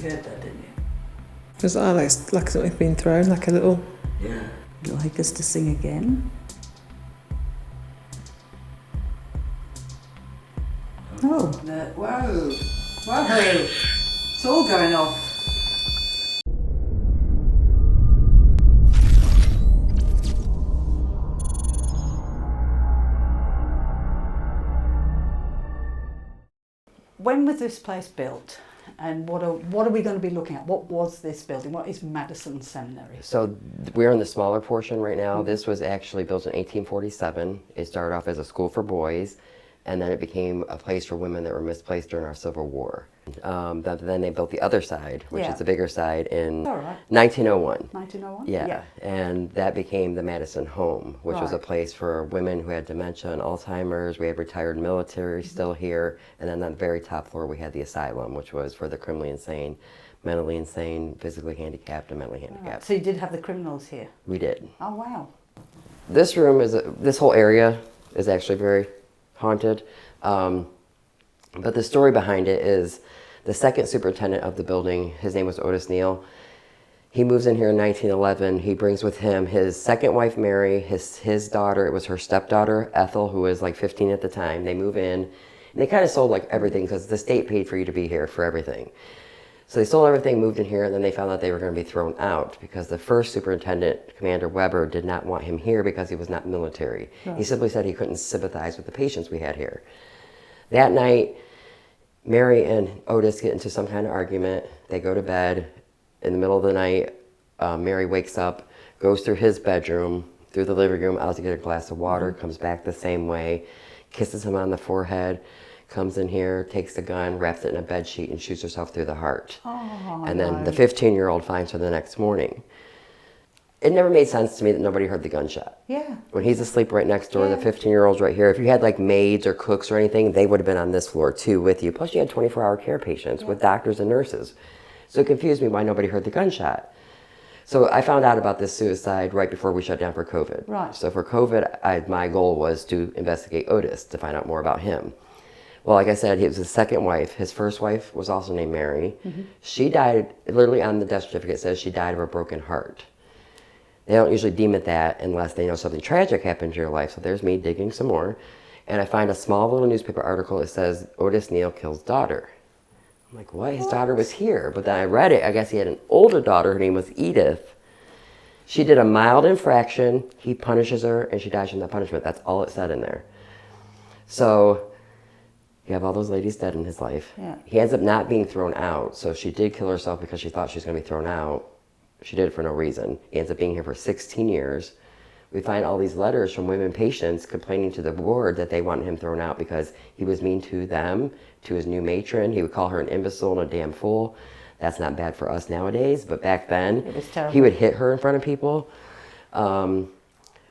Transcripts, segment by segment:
You heard that, didn't you? It was like something had been thrown, like a little... Yeah. Would you like us to sing again? Oh. Whoa. Whoa. It's all going off. When was this place built? And what are we going to be looking at? What was this building? What is Madison Seminary? So we're in the smaller portion right now. This was actually built in 1847. It started off as a school for boys, and then it became a place for women that were misplaced during our Civil War. Then they built the other side, which is the bigger side, in 1901. 1901? Yeah, and that became the Madison Home, which was a place for women who had dementia and Alzheimer's. We had retired military still here, and then on the very top floor we had the asylum, which was for the criminally insane, mentally insane, physically handicapped, and mentally handicapped. So you did have the criminals here? We did. Oh, wow. This room is, this whole area is actually very haunted. But the story behind it is the second superintendent of the building, his name was Otis Neal. He moves in here in 1911. He brings with him his second wife, Mary, his daughter. It was her stepdaughter, Ethel, who was like 15 at the time. They move in, and they kind of sold like everything because the state paid for you to be here for everything. So they sold everything, moved in here, and then they found out they were going to be thrown out because the first superintendent, Commander Weber, did not want him here because he was not military. Right. He simply said he couldn't sympathize with the patients we had here. That night, Mary and Otis get into some kind of argument. They go to bed. In the middle of the night, Mary wakes up, goes through his bedroom, through the living room, out to get a glass of water, comes back the same way, kisses him on the forehead, comes in here, takes a gun, wraps it in a bed sheet, and shoots herself through the heart. Oh, and then the 15-year-old finds her the next morning. It never made sense to me that nobody heard the gunshot. Yeah. When he's asleep right next door, the 15-year-old's right here. If you had like maids or cooks or anything, they would have been on this floor too with you. Plus you had 24-hour care patients with doctors and nurses. So it confused me why nobody heard the gunshot. So I found out about this suicide right before we shut down for COVID. Right. So for COVID, my goal was to investigate Otis, to find out more about him. Well, like I said, he was his second wife. His first wife was also named Mary. She died, literally on the death certificate it says she died of a broken heart. They don't usually deem it that unless they know something tragic happened in your life. So there's me digging some more. And I find a small little newspaper article that says, Otis Neal kills daughter. I'm like, what? His daughter was here. But then I read it. I guess he had an older daughter. Her name was Edith. She did a mild infraction. He punishes her, and she dies from that punishment. That's all it said in there. So you have all those ladies dead in his life. Yeah. He ends up not being thrown out. So she did kill herself because she thought she was going to be thrown out. She did it for no reason. He ends up being here for 16 years. We find all these letters from women patients complaining to the board that they wanted him thrown out because he was mean to them, to his new matron. He would call her an imbecile and a damn fool. That's not bad for us nowadays, but back then, he would hit her in front of people. But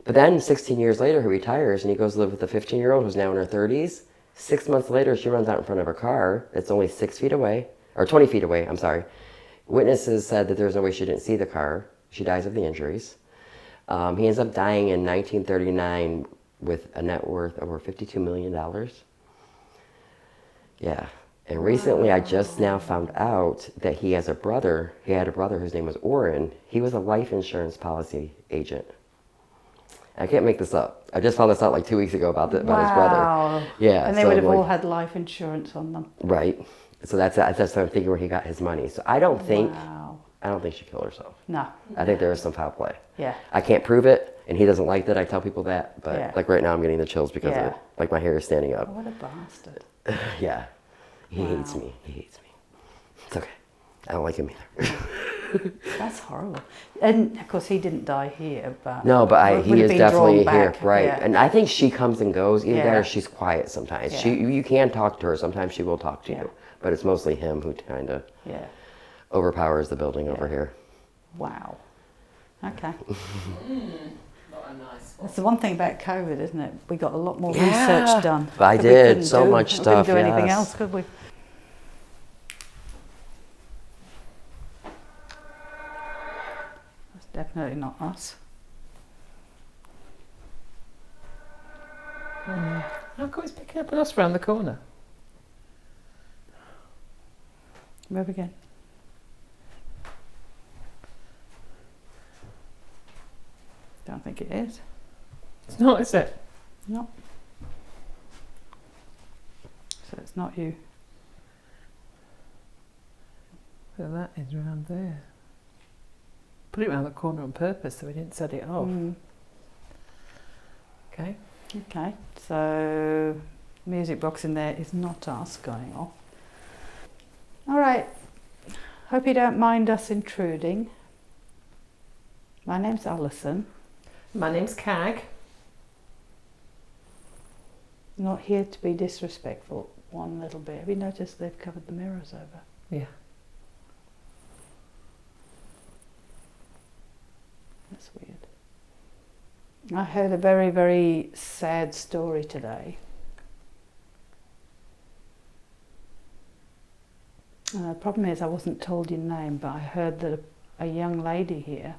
then 16 years later, he retires and he goes to live with a 15-year-old who's now in her 30s. 6 months later, she runs out in front of her car that's only 6 feet away, or 20 feet away, I'm sorry. Witnesses said that there's no way she didn't see the car. She dies of the injuries. He ends up dying in 1939 with a net worth of over $52 million. Yeah. And recently I just now found out that he has a brother. He had a brother whose name was Orrin. He was a life insurance policy agent. I can't make this up. I just found this out like 2 weeks ago about his brother. Yeah. And they would have all had life insurance on them. Right. So that's what I'm thinking, where he got his money. So I don't think she killed herself. No. I think there is some foul play. Yeah. I can't prove it, and he doesn't like that I tell people that, but like right now I'm getting the chills because of it. Like my hair is standing up. Oh, what a bastard. Yeah. He hates me. He hates me. It's okay. I don't like him either. That's horrible. And of course he didn't die here, but no, but he is definitely here, right? Yeah. And I think she comes and goes. Either that or she's quiet sometimes. Yeah. You can talk to her. Sometimes she will talk to you, but it's mostly him who kind of overpowers the building over here. Wow. Okay. That's the one thing about COVID, isn't it? We got a lot more research done. I did so much stuff. We couldn't do anything else, could we? That's definitely not us. How come it's picking up us round the corner? Move again. don't think it is. It's not, is it? No. So it's not you. So that is round there. Put it round the corner on purpose so we didn't set it off. Okay. Okay, so music box in there is not us going off. All right, hope you don't mind us intruding. My name's Alison. My name's Kag. Not here to be disrespectful one little bit. Have you noticed they've covered the mirrors over? Yeah. That's weird. I heard a very, very sad story today. The problem is I wasn't told your name, but I heard that a young lady here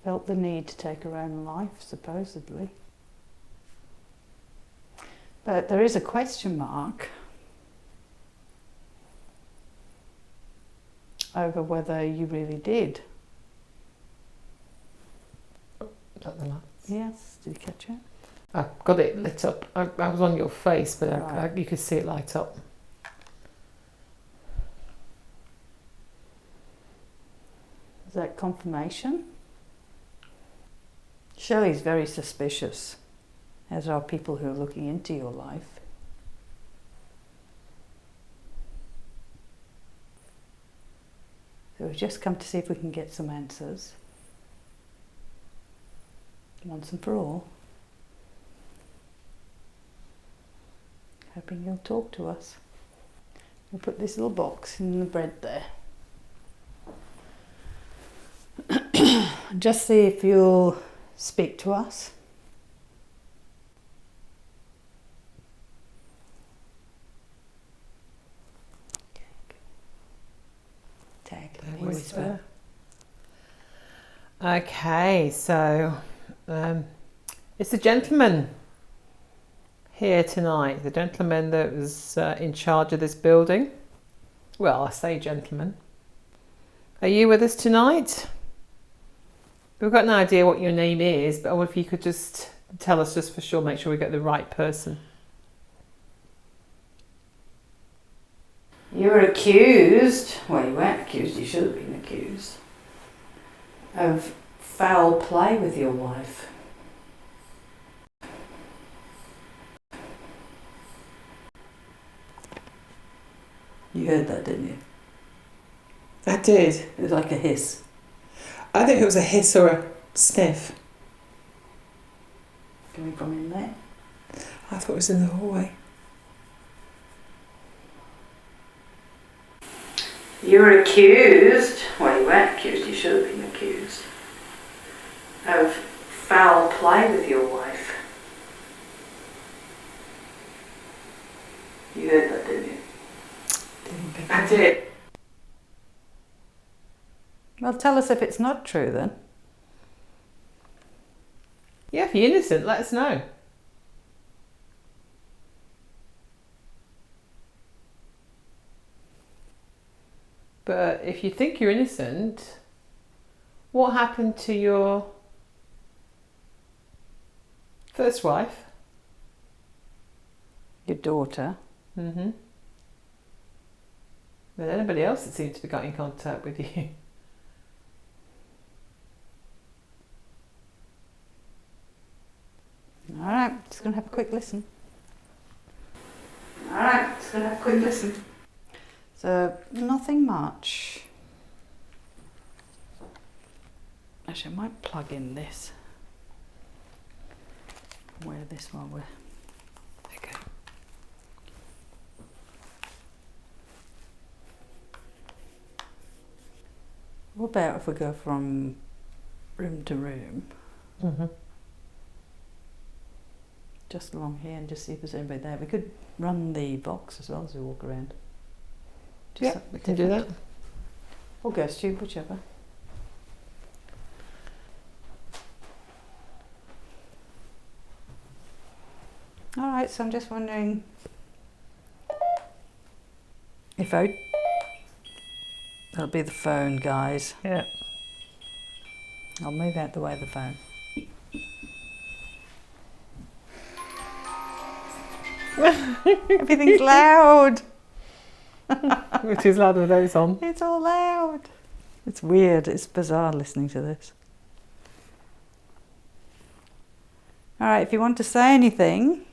felt the need to take her own life, supposedly. But there is a question mark over whether you really did. Is that the lights? Yes, did you catch it? I've got it lit up. I was on your face, but Right. you could see it light up. Is that confirmation? Shelley's very suspicious, as are people who are looking into your life. So we've just come to see if we can get some answers. Once and for all. Hoping you'll talk to us. We'll put this little box in the bread there. Just see if you'll speak to us. Tag. Whisper. Okay, so it's the gentleman here tonight, the gentleman that was in charge of this building. Well, I say gentleman. Are you with us tonight? We've got no idea what your name is, but if you could just tell us just for sure, make sure we get the right person. You were accused, well you weren't accused, you should have been accused, of foul play with your wife. You heard that, didn't you? I did. It was like a hiss. I think it was a hiss or a sniff. Coming from in there. I thought it was in the hallway. You were accused, well you weren't accused, you should have been accused, of foul play with your wife. You heard that, didn't you? I did. Well, tell us if it's not true then. Yeah, if you're innocent, let us know. But if you think you're innocent, what happened to your first wife? Your daughter. Mm-hmm. But anybody else that seems to be got in contact with you? Alright, just going to have a quick listen. Alright, just going to have a quick listen. So, nothing much. Actually, I might plug in this. Wear this while we're... Okay. What about if we go from room to room? Mm-hmm. Just along here and just see if there's anybody there. We could run the box as well as we walk around. Just Yeah, we can do that. Or ghost tube, whichever. Alright, so I'm just wondering if That'll be the phone, guys. Yeah. I'll move out the way of the phone. Everything's loud. It is loud with those on. It's all loud. It's weird. It's bizarre listening to this. All right, if you want to say anything,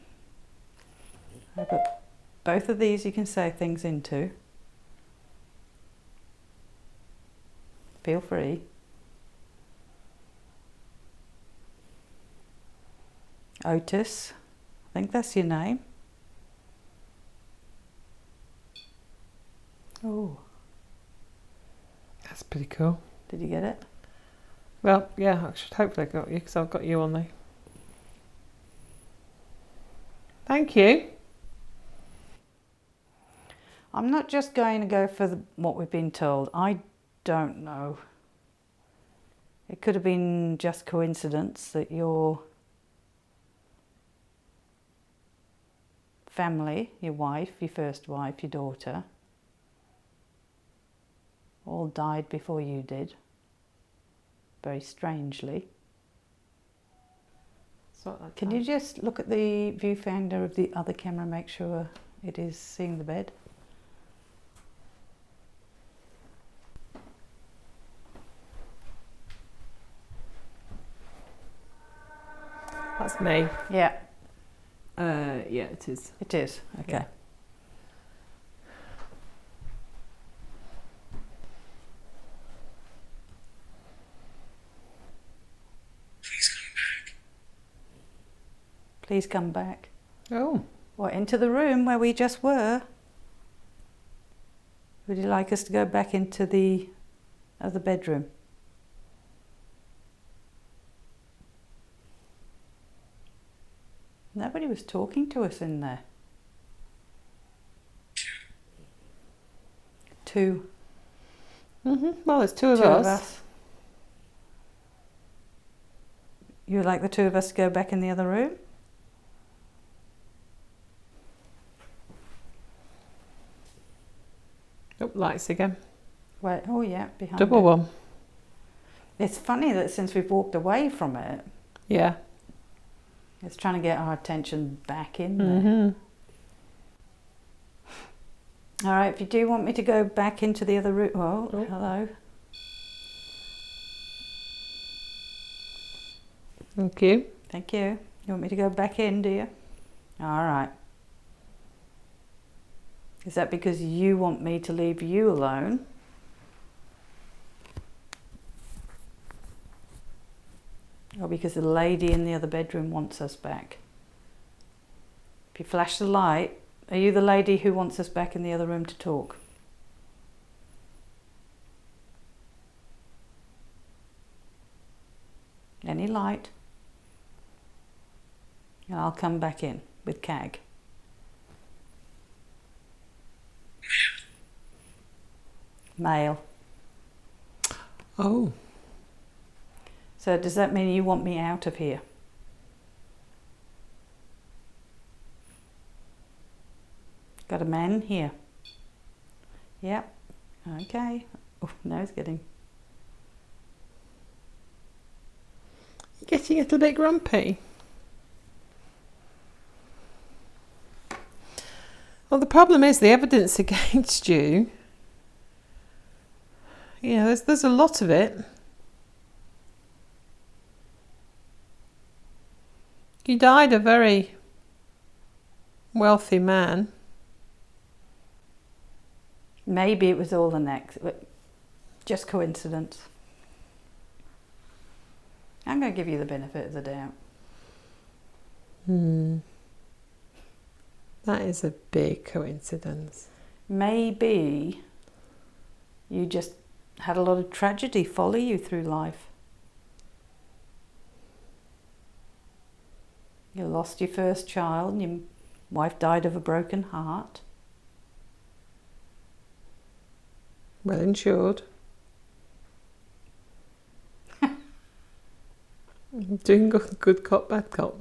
I've got both of these you can say things into. Feel free. Otis, I think that's your name. Oh, That's pretty cool. did you get it? Well, yeah, I should hopefully I got you because I've got you on there. Thank you. I'm not just going to go for what we've been told. I don't know. It could have been just coincidence that your family, your wife, your first wife, your daughter, all died before you did, very strangely. Sort that Can out. you just look at the viewfinder of the other camera, make sure it is seeing the bed? That's me. Yeah, Yeah, it is. it is. Okay. Yeah. Please come back. Oh, What, into the room where we just were? Would you like us to go back into the other bedroom? Nobody was talking to us in there. Two. well, there's two of Two us. of us. You would like the two of us to go back in the other room? Oh, lights again. Wait, oh yeah, behind Double it. one. It's funny that since we've walked away from it, Yeah. it's trying to get our attention back in there. Mm-hmm. All right, if you do want me to go back into the other room, oh, Oh. hello. Thank you. Thank you. You want me to go back in, do you? All right. Is that because you want me to leave you alone? Or because the lady in the other bedroom wants us back? If you flash the light, are you the lady who wants us back in the other room to talk? Any light? And I'll come back in with Kag. Male. Oh. So does that mean you want me out of here? Got a man here. Yep. Okay. Oh, now it's getting... You're getting a little bit grumpy. Well, the problem is the evidence against you. Yeah, there's a lot of it. You died a very wealthy man. Maybe it was all the next, but just coincidence. I'm going to give you the benefit of the doubt. That is a big coincidence. Maybe you just had a lot of tragedy follow you through life. You lost your first child and your wife died of a broken heart. Well insured. Doing good cop, bad cop.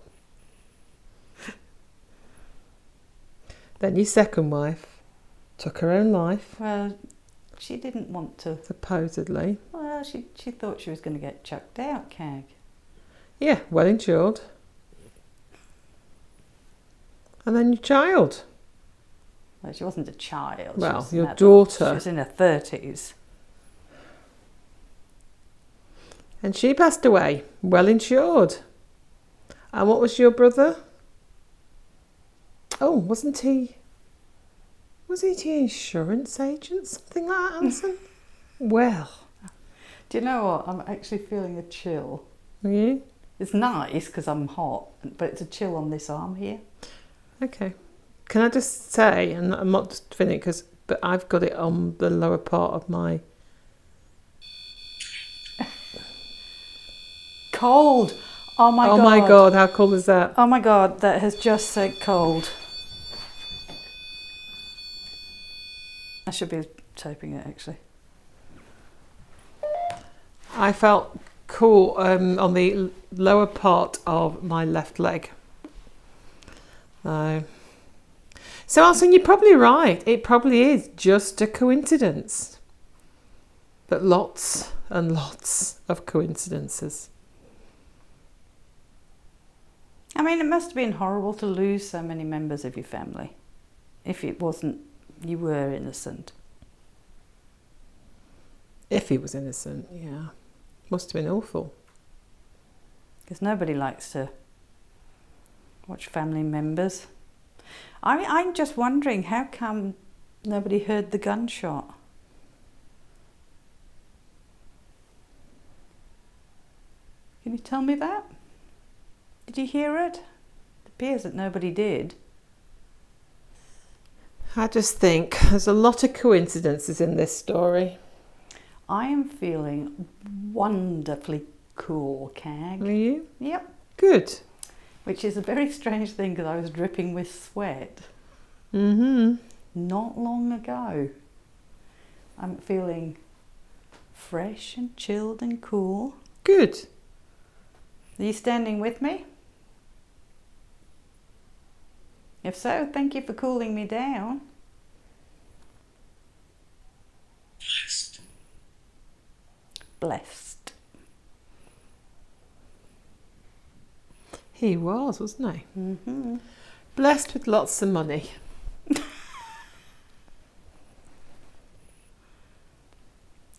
Then your second wife took her own life. Well, she didn't want to. Supposedly. Well, she thought she was going to get chucked out, Kag. Yeah, well insured. And then your child. Well, she wasn't a child. Well, she was an your adult. daughter. She was in her 30s. And she passed away, well insured. And what was your brother? Oh, wasn't he? Was he the insurance agent? Something like that, Alison? Well. Do you know what? I'm actually feeling a chill. Are you? It's nice because I'm hot, but it's a chill on this arm here. Okay. Can I just say, and I'm not just finished, but I've got it on the lower part of my... Cold! Oh my God. Oh my God, how cold is that? Oh my God, that has just said cold. I should be taping it actually. I felt cool on the lower part of my left leg. So Alison, you're probably right. It probably is just a coincidence. But lots and lots of coincidences. I mean, it must have been horrible to lose so many members of your family. If it wasn't, you were innocent. If he was innocent, yeah. Must have been awful. Because nobody likes to watch family members. I'm just wondering, how come nobody heard the gunshot? Can you tell me that? Did you hear it? It appears that nobody did. I just think there's a lot of coincidences in this story. I am feeling wonderfully cool, Kag. Are you? Yep. Good. Which is a very strange thing because I was dripping with sweat Mm-hmm. not long ago. I'm feeling fresh and chilled and cool. Good. Are you standing with me? If so, thank you for cooling me down. Blessed. He was, wasn't he? Mm-hmm. Blessed with lots of money.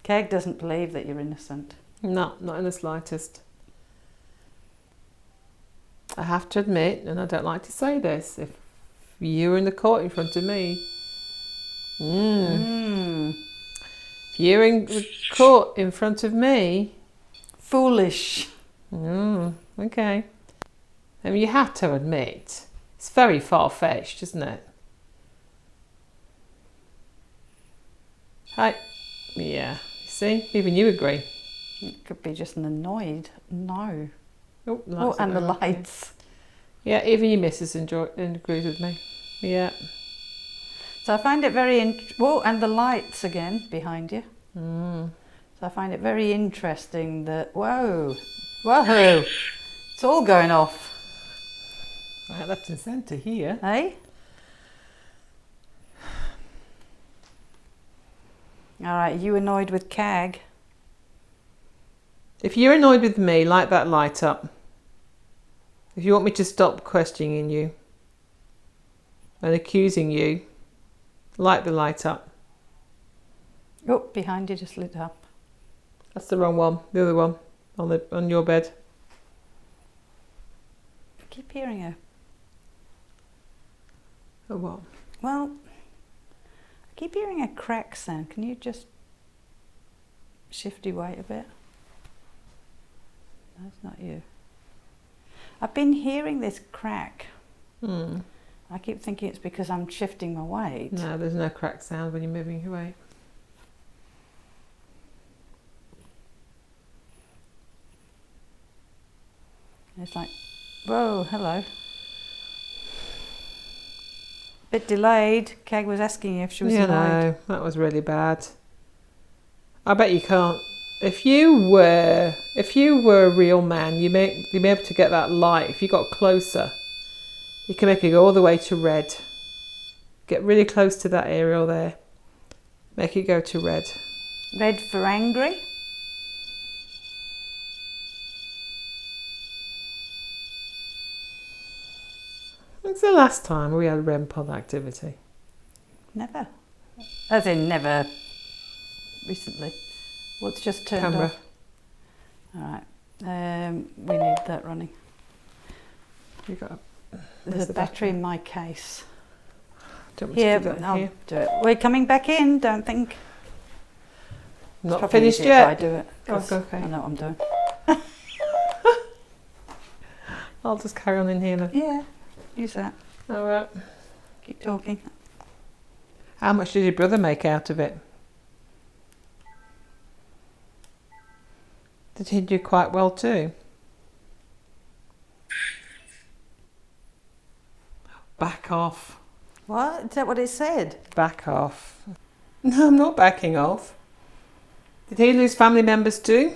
Kag doesn't believe that you're innocent. No, not in the slightest. I have to admit, and I don't like to say this, if you were in the court in front of me, if you're in the court in front of me, Foolish. okay. I mean, you have to admit, it's very far-fetched, isn't it? Yeah, you see, even you agree. It could be just an annoyed no. Oh, Oh, and the lights. Yeah, even your missus agrees with me. Yeah. So I find it very whoa, and the lights again behind you. Mm. So I find it very interesting that whoa, it's all going off. Right, left and centre here. Eh? All right, you annoyed with Kag? If you're annoyed with me, light that light up. If you want me to stop questioning you and accusing you, light the light up. Oh, behind you just lit up. That's the wrong one. The other one on your bed. I keep hearing her. Oh, what? Well, I keep hearing a crack sound. Can you just shift your weight a bit? That's not you. I've been hearing this crack. I keep thinking it's because I'm shifting my weight. No, there's no crack sound when you're moving your weight. It's like, whoa, hello. Bit delayed. Kag was asking you if she was annoyed. No, that was really bad. I bet you can't. If you were a real man, you'd be able to get that light. If you got closer, you can make it go all the way to red. Get really close to that area there. Make it go to red. Red for angry. When's the last time we had REM pod activity? Never. As in never recently. What's just turned Camera. off? Alright. We need that running. You got There's a battery in my case. Don't want Here, to put that I'll here. do it. We're coming back in, don't think. It's Not probably finished easier if I yet. do it. 'Cause Okay. I know what I'm doing. I'll just carry on in here then. Yeah, use that. All right. Keep talking. How much did your brother make out of it? Did he do quite well too? Back off. What? Is that what it said? Back off. No, I'm not backing off. Did he lose family members too?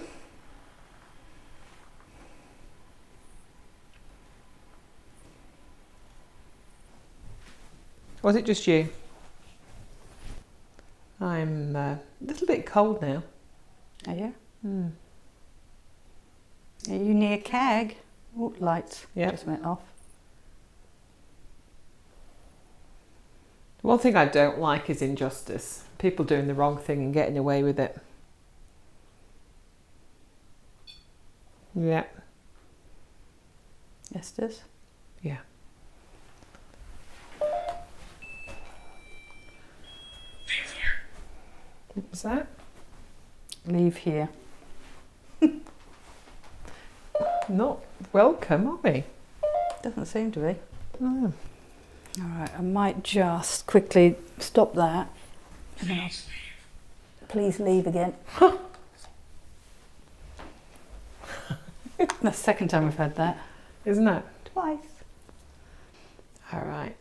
Was it just you? I'm a little bit cold now. Are you? Hmm. Are you near Kag? Oh, lights Yep. just went off. One thing I don't like is injustice. People doing the wrong thing and getting away with it. Yeah. Yes, it is. Yeah. What was that? Leave here. Not welcome, are we? Doesn't seem to be. No. All right, I might just quickly stop that. And then I'll please leave again. That's the second time we've had that. Isn't it? Twice. All right.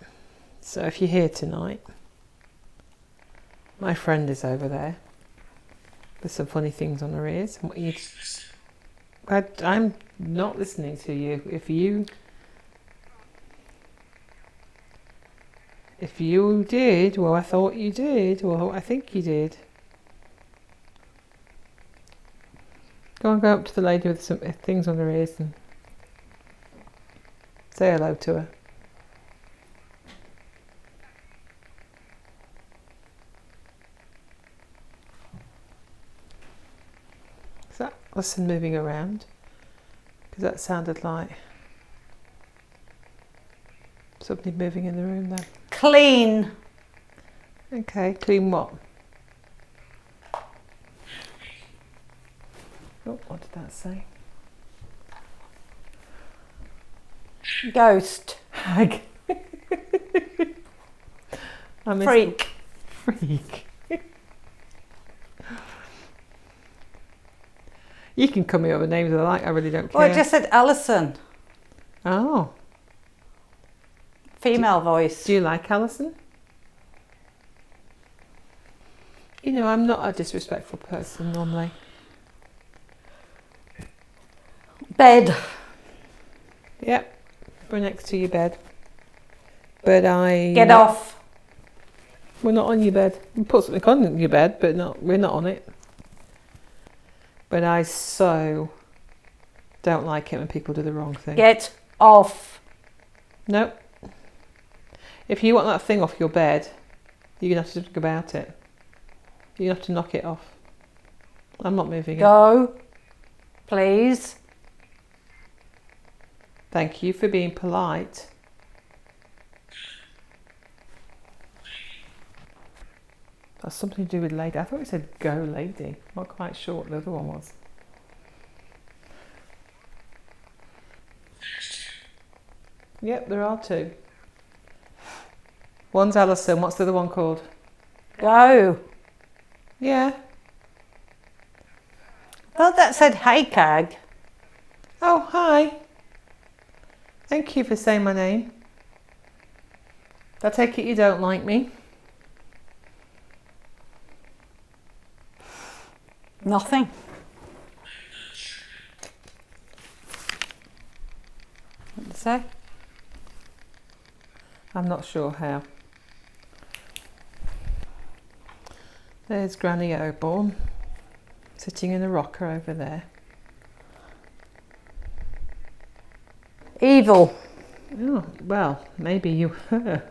So if you're here tonight, my friend is over there with some funny things on her ears. What you... I'm not listening to you. If you did, well, I thought you did, well, I think you did. Go up to the lady with some things on her ears and say hello to her. Is that Alison moving around? Because that sounded like somebody moving in the room then. Clean. Okay, clean what? Oh, what did that say? Ghost. Hag. I missed Freak. Freak. You can come here with names I like, I really don't care. Oh, it just said Alison. Oh, Female voice. do you like Alison? You know, I'm not a disrespectful person normally. Bed. Yep, we're next to your bed. But Get off. We're not on your bed. We put something on your bed, but we're not on it. But I so don't like it when people do the wrong thing. Get off. Nope. If you want that thing off your bed, you're going to have to think about it. You're going to have to knock it off. I'm not moving it. Go. Please. Thank you for being polite. That's something to do with lady. I thought it said go lady. Not quite sure what the other one was. Yep, there are two. One's Alison. What's the other one called? Go. Yeah. Well, that said hey, Kag. Oh, hi. Thank you for saying my name. I take it you don't like me. Nothing. What did it say? I'm not sure how. There's Granny Oborn sitting in a rocker over there. Evil. Oh, well, maybe you were.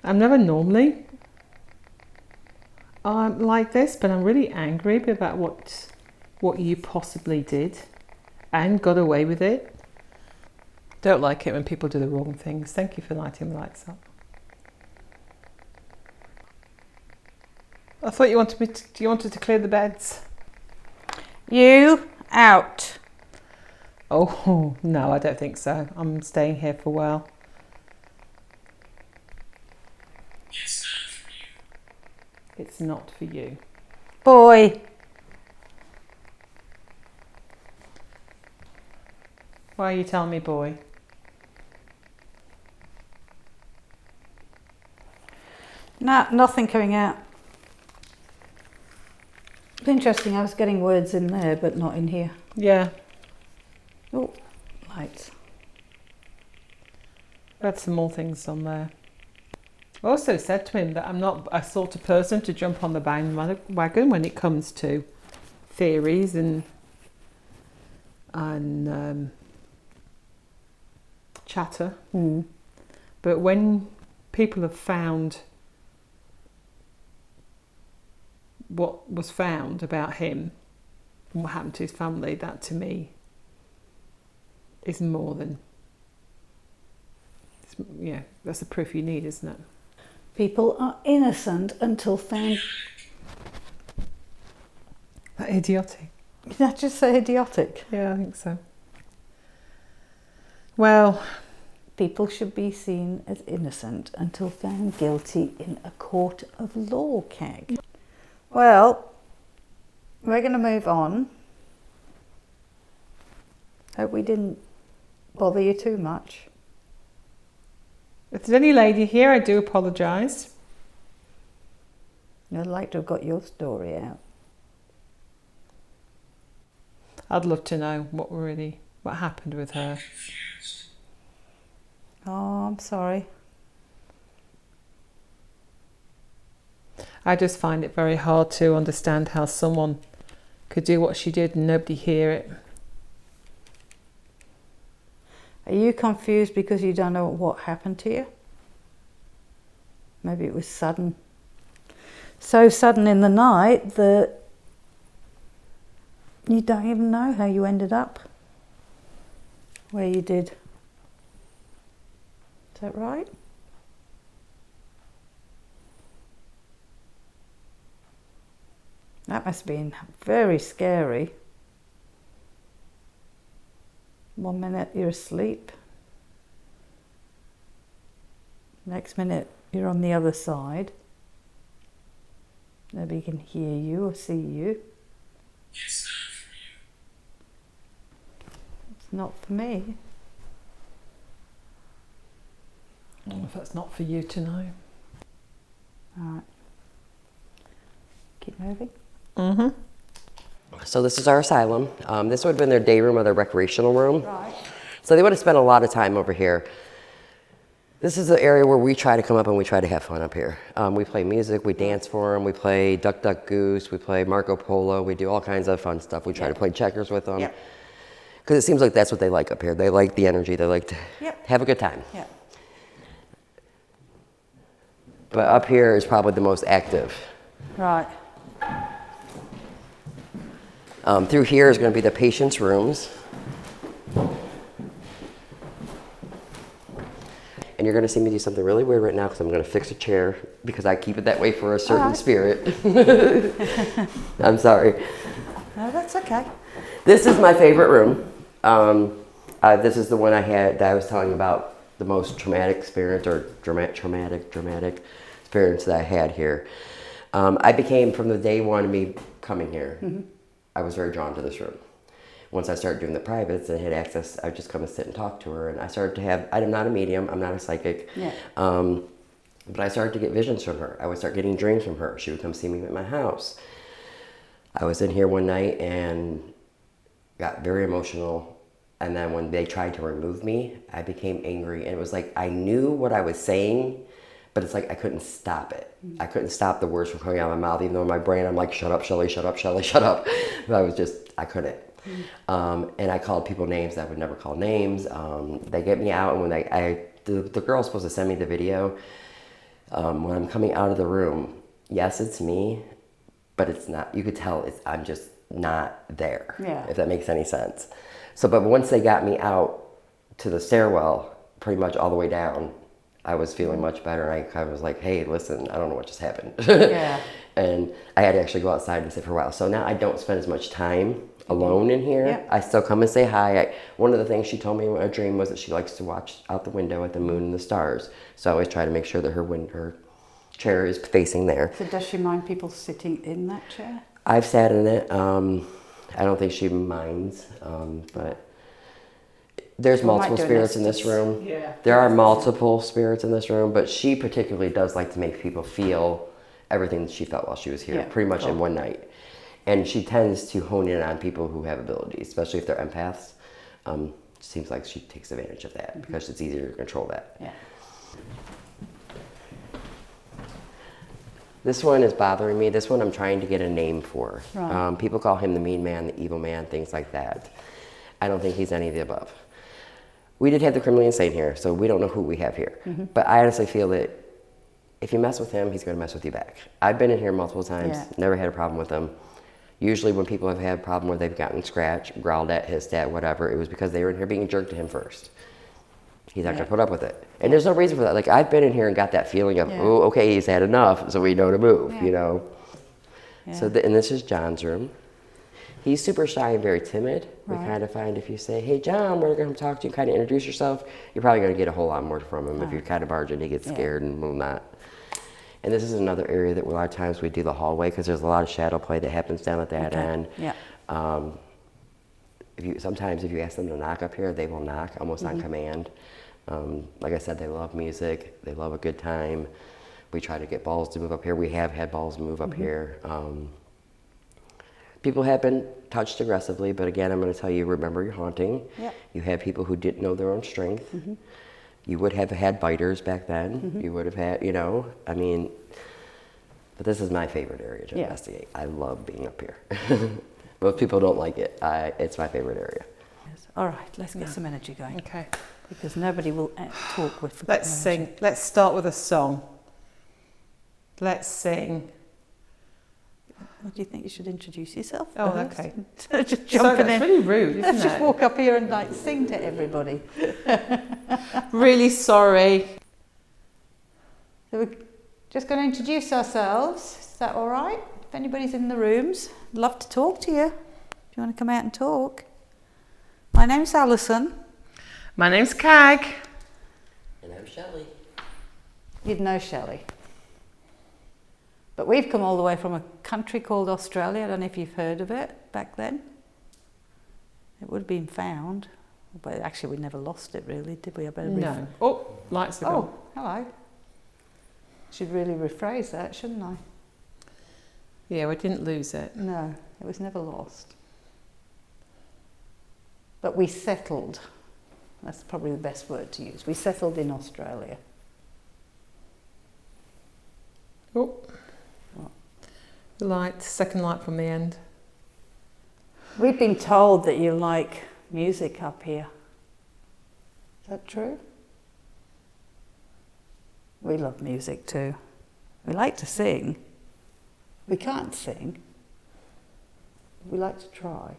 I'm never normally like this, but I'm really angry about what you possibly did and got away with it. Don't like it when people do the wrong things. Thank you for lighting the lights up. I thought you wanted to clear the beds. You out. Oh, no, I don't think so. I'm staying here for a while. It's not for you. Boy. Why are you telling me, boy? Nah, nothing coming out. It's interesting, I was getting words in there, but not in here. Yeah. Oh, lights. Had some more things on there. I also said to him that I'm not a sort of person to jump on the bandwagon when it comes to theories and chatter. Mm. But when people have found what was found about him and what happened to his family, that to me is more than, yeah, that's the proof you need, isn't it? People are innocent until found. That idiotic. Did I just say idiotic? Yeah, I think so. Well, People should be seen as innocent until found guilty in a court of law, Kag. Well, we're going to move on. Hope we didn't bother you too much. if there's any lady here, I do apologise. I'd like to have got your story out. I'd love to know what happened with her. Oh, I'm sorry. I just find it very hard to understand how someone could do what she did and nobody hear it. Are you confused because you don't know what happened to you? Maybe it was sudden. So sudden in the night that you don't even know how you ended up where you did. Is that right? That must have been very scary. 1 minute you're asleep. Next minute you're on the other side. Nobody can hear you or see you. It's not for me. I don't know if that's not for you to know. Alright. Keep moving. Mm-hmm. So this is our asylum. This would have been their day room or their recreational room. Right. So they would have spent a lot of time over here. This is the area where we try to come up and we try to have fun up here. We play music, we dance for them, we play Duck Duck Goose, we play Marco Polo, we do all kinds of fun stuff. We try to play checkers with them. Because it seems like that's what they like up here. They like the energy, they like to have a good time. Yep. But up here is probably the most active. Right. Through here is going to be the patient's rooms. And you're going to see me do something really weird right now because I'm going to fix a chair because I keep it that way for a certain spirit. I'm sorry. No, that's okay. This is my favorite room. This is the one that I was telling you about, the most traumatic experience or dramatic experience that I had here. I became, from the day one of me coming here, I was very drawn to this room. Once I started doing the privates and had access, I would just come and sit and talk to her. And I started to have, I'm not a medium, I'm not a psychic, but I started to get visions from her. I would start getting dreams from her. She would come see me at my house. I was in here one night and got very emotional. And then when they tried to remove me, I became angry. And it was like I knew what I was saying, but it's like I couldn't stop it. I couldn't stop the words from coming out of my mouth, even though in my brain I'm like, shut up, Shelley, shut up, Shelley, shut up. But I couldn't. And I called people names that I would never call names. They get me out, and when the girl's supposed to send me the video, when I'm coming out of the room, yes, it's me, but it's not, you could tell I'm just not there, if that makes any sense. So, but once they got me out to the stairwell, pretty much all the way down, I was feeling much better. And I kind of was like, hey, listen, I don't know what just happened. And I had to actually go outside and sit for a while. So now I don't spend as much time alone in here. I still come and say hi. One of the things she told me in a dream was that she likes to watch out the window at the moon and the stars. So I always try to make sure that her chair is facing there. So does she mind people sitting in that chair? I've sat in it. I don't think she minds, but there's multiple spirits in this room. There are multiple spirits in this room, but she particularly does like to make people feel everything that she felt while she was here, pretty much in one night. And she tends to hone in on people who have abilities, especially if they're empaths. Seems like she takes advantage of that because it's easier to control that. This one is bothering me. This one I'm trying to get a name for. People call him the mean man, the evil man, things like that. I don't think he's any of the above. We did have the criminally insane here, so we don't know who we have here. But I honestly feel that if you mess with him, he's going to mess with you back. I've been in here multiple times, never had a problem with him. Usually when people have had a problem where they've gotten scratched, growled at, hissed at, whatever, it was because they were in here being jerked to him first. He's not going to put up with it. And there's no reason for that. Like, I've been in here and got that feeling of, oh, okay, he's had enough, so we know to move, you know. So, and this is John's room. He's super shy and very timid. We kind of find if you say, hey, John, we're going to talk to you, kind of introduce yourself, you're probably going to get a whole lot more from him. If you're kind of barging, he gets scared and will not. And this is another area that a lot of times we do the hallway because there's a lot of shadow play that happens down at that end. Sometimes if you ask them to knock up here, they will knock almost on command. Like I said, they love music. They love a good time. We try to get balls to move up here. We have had balls move up here. People have been touched aggressively, but again, I'm going to tell you, remember your haunting. You have people who didn't know their own strength. You would have had biters back then. You would have had, you know, I mean, but this is my favorite area to investigate. I love being up here. Most people don't like it. It's my favorite area. All right, let's get some energy going. Okay. Because nobody will talk with. Let's sing. Let's start with a song. Let's sing. What do you think? You should introduce yourself? Oh, okay. Just jumping in. That's really rude, isn't Let's it? just walk up here and like sing to everybody. Really sorry. So we're just going to introduce ourselves. Is that all right? If anybody's in the rooms, I'd love to talk to you. If you want to come out and talk. My name's Alison. My name's Kag. And I'm Shelley. You'd know Shelley. But we've come all the way from a country called Australia. I don't know if you've heard of it back then. It would have been found. But actually, we never lost it, really, did we? I better No. Oh, lights are gone. Oh, hello. Should really rephrase that, shouldn't I? Yeah, we didn't lose it. No, it was never lost. But we settled. That's probably the best word to use. We settled in Australia. Oh. The light, second light from the end. We've been told that you like music up here. Is that true? We love music too. We like to sing. We can't sing. We like to try.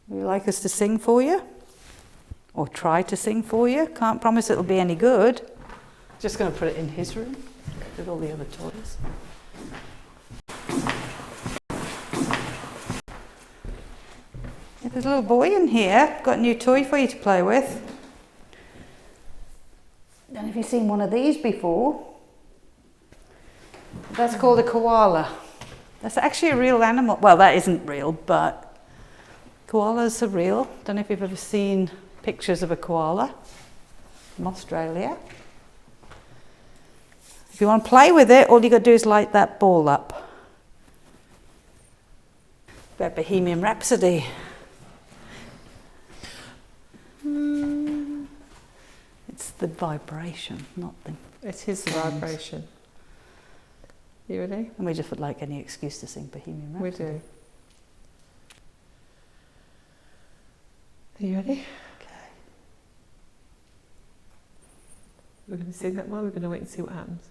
Would you like us to sing for you? Or try to sing for you? Can't promise it'll be any good. Just going to put it in his room with all the other toys. There's a little boy in here. Got a new toy for you to play with. Don't know if you've seen one of these before. That's called a koala. That's actually a real animal. Well, that isn't real, but koalas are real. Don't know if you've ever seen pictures of a koala from Australia. If you want to play with it, all you got to do is light that ball up. About Bohemian Rhapsody. It's the vibration, not the... It is the Sounds. vibration. You ready? And we just would like any excuse to sing Bohemian We Rhapsody. do. Are you ready? Okay. We're going to sing that one. We're going to wait and see what happens.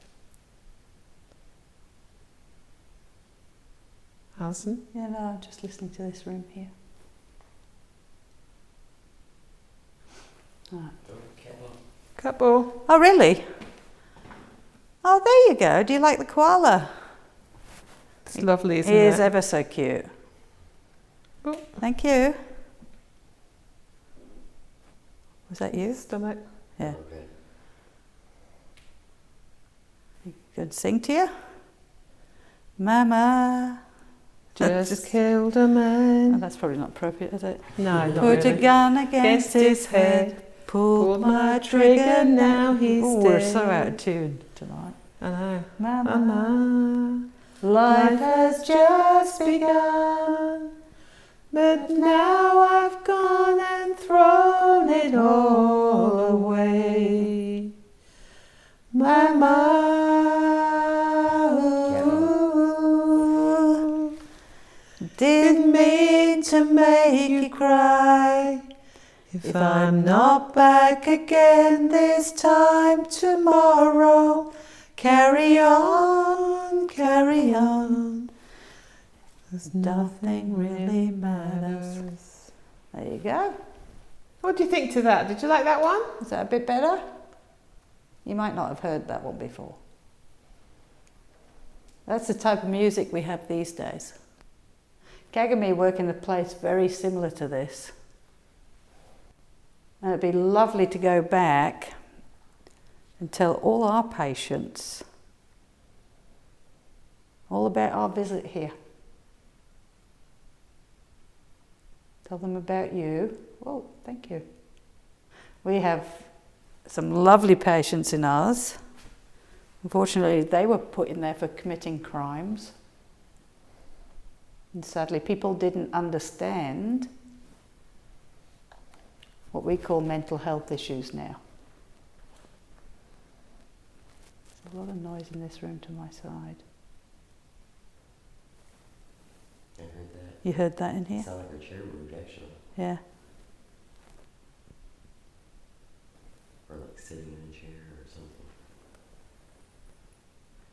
Alison? Yeah, no, I'm just listening to this room here. Right. Couple. Oh, really? Oh, there you go. Do you like the koala? It's lovely, isn't He it? is ever so cute. Oh. Thank you. Was that you? Stomach. Yeah. Okay. Good. Sing to you. Mama. Just killed a Oh, man. that's probably not appropriate, is it? No, not Put really. a gun against his head. Pulled my trigger, now he's Ooh, dead. we're We're so out of tune tonight. I know. Mama. Mama, Life has just begun. but now I've gone and thrown it all away. Mama, didn't mean to make you cry. If I'm not back again this time tomorrow, carry on, carry on. 'Cause nothing really matters. There you go. what do you think to that? Did you like that one? Is that a bit better? You might not have heard that one before. That's the type of music we have these days. Kag and me work in a place very similar to this. And it'd be lovely to go back and tell all our patients all about our visit here. Tell them about you. Oh, thank you. We have some lovely patients in ours. Unfortunately, they were put in there for committing crimes. And sadly, people didn't understand what we call mental health issues now. There's a lot of noise in this room to my side. I heard that. You heard that in here? Sound like our chair moved, actually. Yeah. Or like sitting in a chair or something.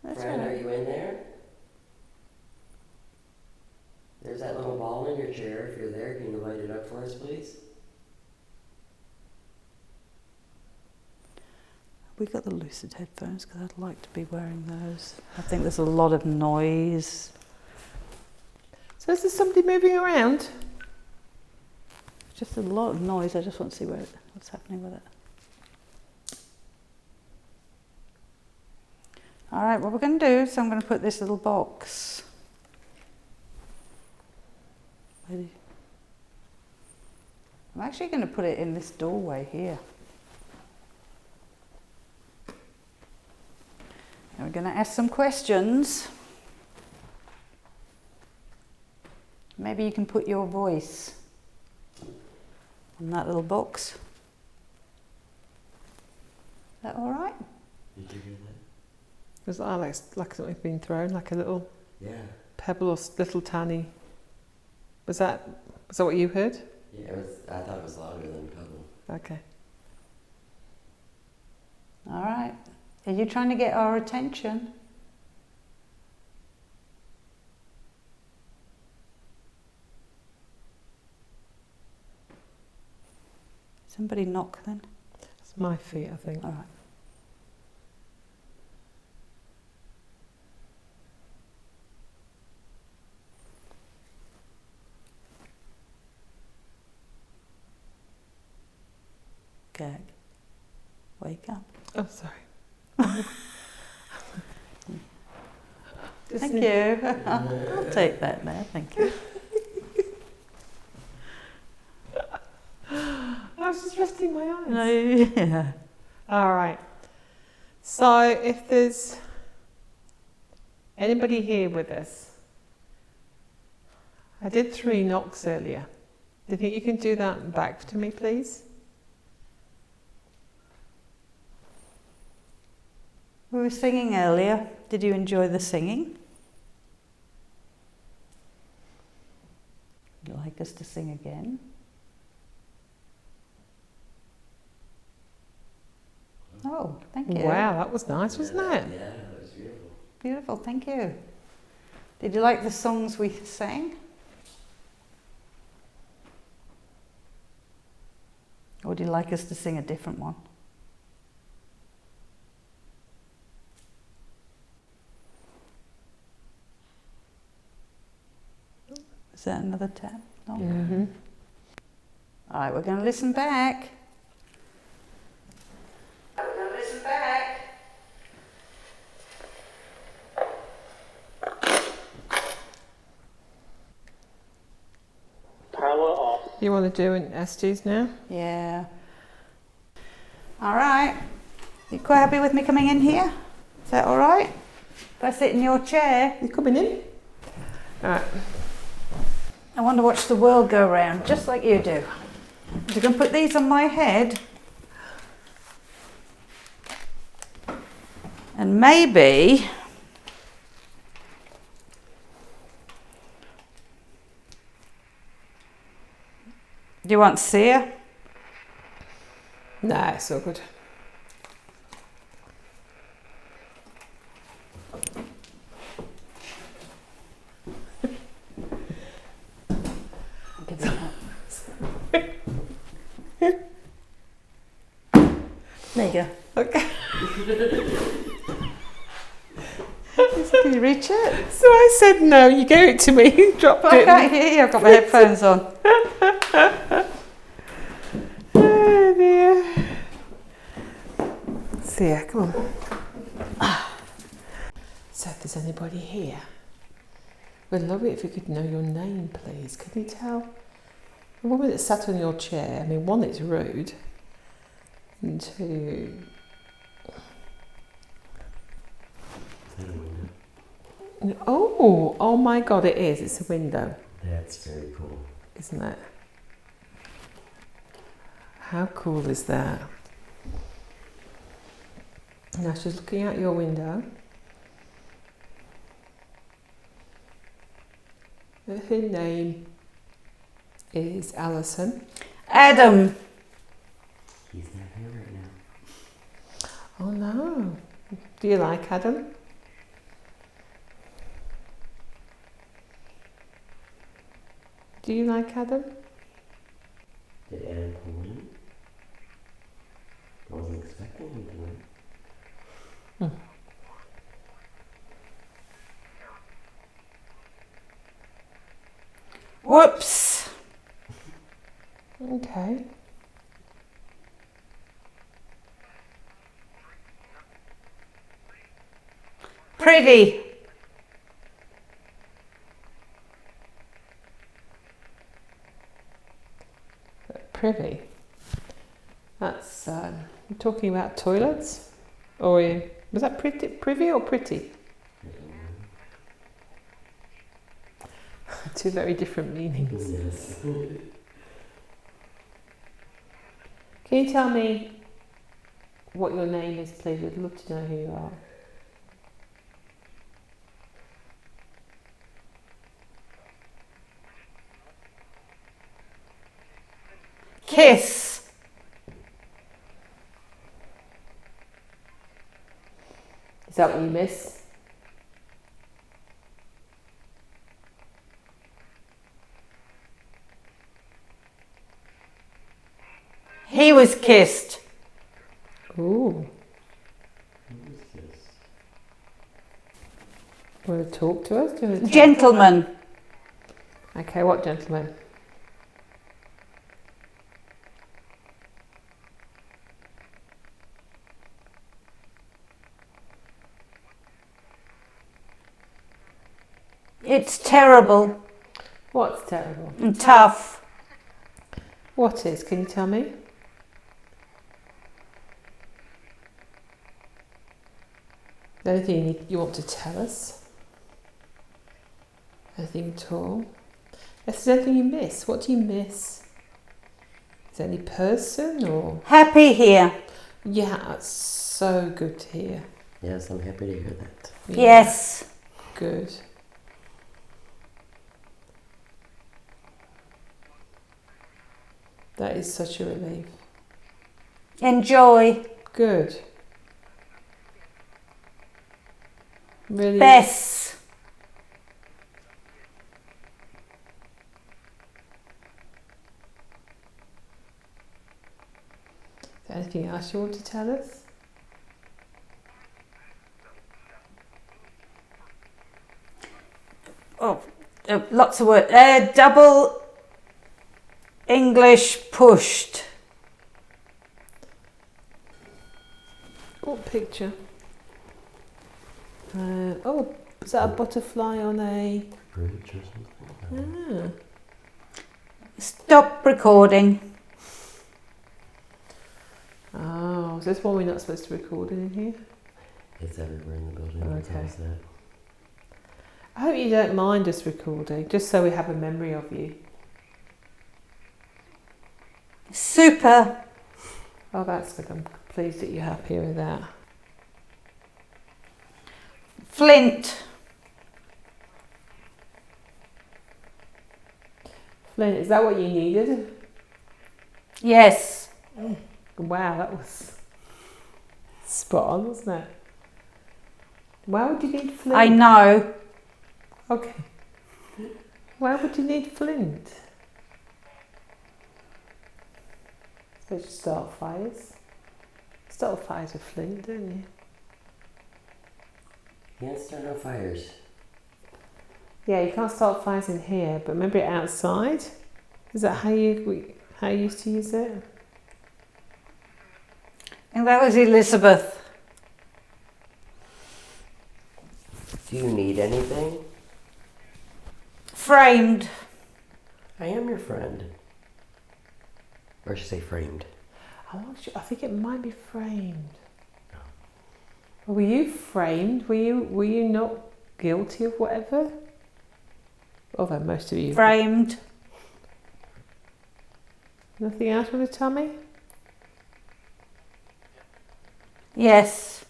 That's Fran, all are right. you in there? There's that little ball in your chair. If you're there, can you light it up for us, please? We got the lucid headphones because I'd like to be wearing those. I think there's a lot of noise. So is there somebody moving around? Just a lot of noise. I just want to see what's happening with it. All right, what we're going to do is I'm going to put this little box. I'm actually going to put it in this doorway here. And we're going to ask some questions. Maybe you can put your voice in that little box. Is that all right? Did you hear that? Was that like something's been thrown, like a little Yeah. pebble or little tiny? Was that what you heard? Yeah, I thought it was louder than pebble. Okay. All right. Are you trying to get our attention? Somebody knock then. It's my feet, I think. All right. Gag. Wake up. Oh, sorry. Thank you. I'll take that now. Thank you. I was just resting my eyes. No, yeah. All right. So if there's anybody here with us, I did 3 knocks earlier. Do you think you can do that back to me, please? We were singing earlier. Did you enjoy the singing? Would you like us to sing again? Oh, thank you. Wow, that was nice, wasn't it? Yeah, that was beautiful. Beautiful, thank you. Did you like the songs we sang? Or would you like us to sing a different one? Is that another tab? No. Mm-hmm. All right, we're going to listen back. Power off. You want to do an SGs now? Yeah. All right. You quite happy with me coming in here? Is that all right? If I sit in your chair? You coming in? All right. I want to watch the world go round, just like you do. You can put these on my head. And maybe... Do you want Sia? Nah, it's all good. There you go. Okay. Can you reach it? So I said no, you gave it to me, dropped But I it. can't hear you, I've got my headphones on. Oh dear. See ya, come on. So if there's anybody here, we'd love it if you could know your name, please. Can you tell? The woman that sat on your chair, I mean, one, it's rude, and two... Oh my God, it is. It's a window. That's very cool. Isn't it? How cool is that? Now she's looking out your window. Her name is Alison. Adam. He's not here right now. Oh no. Do you like Adam? Do you like Adam? Did Adam pull in? I wasn't expecting him tonight. Whoops. Okay. Pretty. Privy. That's you're talking about toilets, or was that pretty, privy or pretty? Two very different meanings. Yes. Can you tell me what your name is, please? I'd love to know who you are. Kiss. Is that what you miss? He was kissed. Ooh. Who is this? Want to talk to us? Do you want to Gentleman. Okay, what gentleman? It's terrible What's terrible? and tough. What is? Can you tell me? Anything you want to tell us? Anything at all? If there's anything you miss, what do you miss? Is there any person or? Happy here. Yeah, that's so good to hear. Yes, I'm happy to hear that. Yeah. Yes. Good. That is such a relief. Enjoy. Good. Really. Bess. Is there anything else you want to tell us? Oh, lots of words. Double English pushed. What picture? Oh, is that a butterfly on a... Bridge or something? Ah. Stop recording. Oh, is this one we're not supposed to record in here? It's everywhere in the building. Okay. How's that? I hope you don't mind us recording, just so we have a memory of you. Super. Oh, that's good. I'm pleased that you're happy with that. Flint. Flynn, is that what you needed? Yes. Wow, that was spot on, wasn't it? Why would you need flint? I know. Okay. Why would you need flint? Suppose you start fires. Start fires with flint, don't you? You can't start no fires. Yeah, you can't start fires in here, but maybe outside. Is that how you used to use it? And that was Elizabeth. Do you need anything? Framed. I am your friend. Or I should say framed. I'm not sure. I think it might be framed. Or were you framed? Were you not guilty of whatever? Although most of you. Framed. Nothing else you want to tell me? Yes.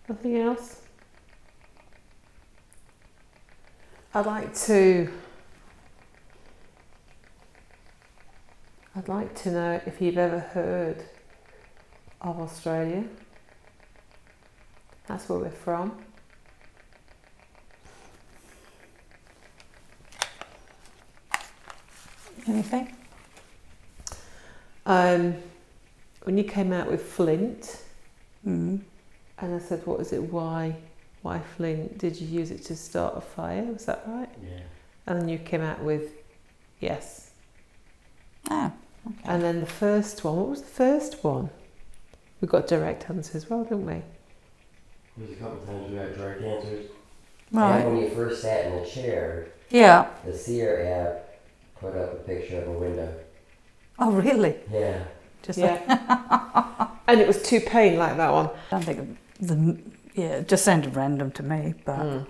Nothing else? I'd like to know if you've ever heard of Australia. That's where we're from. Anything? When you came out with Flint, Mm. and I said, what is it, why Flint? Did you use it to start a fire? Was that right? Yeah. And then you came out with yes. Oh, okay. And then the first one, what was the first one? We got direct answers as well, didn't we? There's a couple times we got direct answers. Right. And when you first sat in the chair, Yeah. the Seer app put up a picture of a window. Oh, really? Yeah. Just Yeah. And it was toupain like that one. I don't think it just sounded random to me, but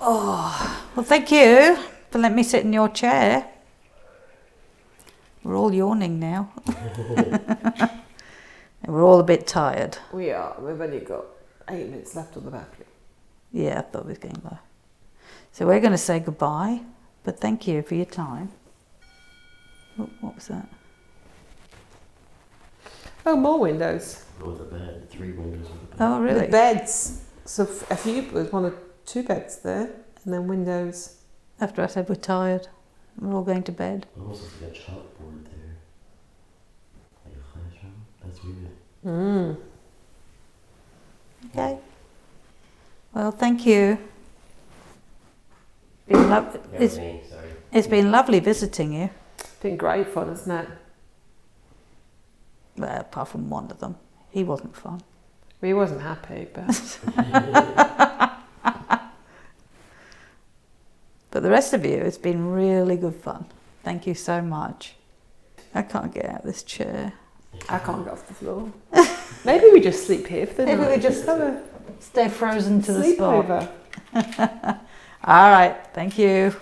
oh, well, thank you for letting me sit in your chair. We're all yawning now. And we're all a bit tired. We are. We've only got 8 minutes left on the battery. Yeah, I thought we was getting low. So we're going to say goodbye, but thank you for your time. Oh, what was that? Oh, more windows. With a bed, 3 windows with a bed. Oh, really? The beds. So a few, there's 1 or 2 beds there, and then windows. After I said we're tired, we're all going to bed. Almost like a chalkboard there. Like a classroom. That's weird. Okay. Well, thank you. Sorry. It's been lovely visiting you. It's been great fun, hasn't it? Well, apart from one of them. He wasn't fun. Well, he wasn't happy, but... But the rest of you, it's been really good fun. Thank you so much. I can't get out of this chair. I can't get off the floor. Maybe we just sleep here for the night. Maybe we just have a stay frozen to the spot. sleepover. All right, thank you.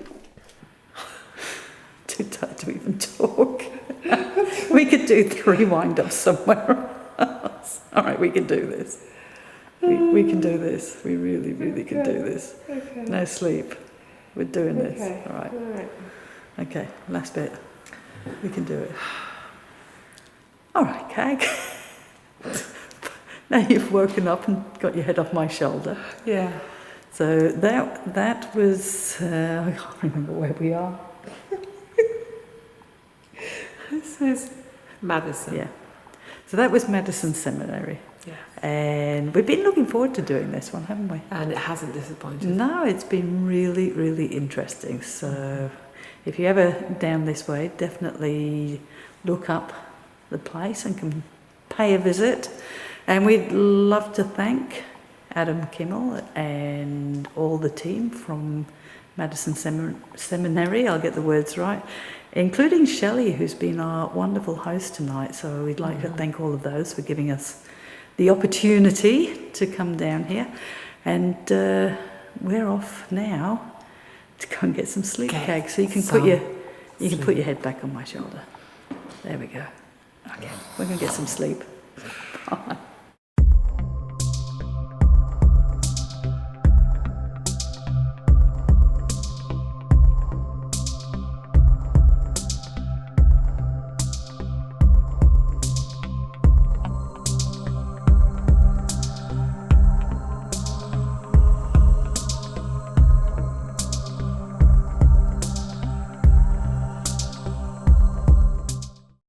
too tired to even talk. We could do 3 wind-ups somewhere else. All right, we can do this. We can do this. We really, really can do this. Okay. No sleep. We're doing this. Okay. All right. All right. Okay, last bit. We can do it. All right, Kag. Now you've woken up and got your head off my shoulder. Yeah. So that was, I can't remember where we are. This is Madison. Yeah. So that was Madison Seminary. Yeah. And we've been looking forward to doing this one, haven't we? And it hasn't disappointed. No, it's been really, really interesting. So if you're ever down this way, definitely look up the place and can pay a visit. And we'd love to thank Adam Kimmel and all the team from Madison Seminary, I'll get the words right, including Shelley, who's been our wonderful host tonight. So we'd like to thank all of those for giving us the opportunity to come down here. And we're off now to go and get some sleep, Kag. So you can put your head back on my shoulder. There we go. Okay, we're going to get some sleep. Bye.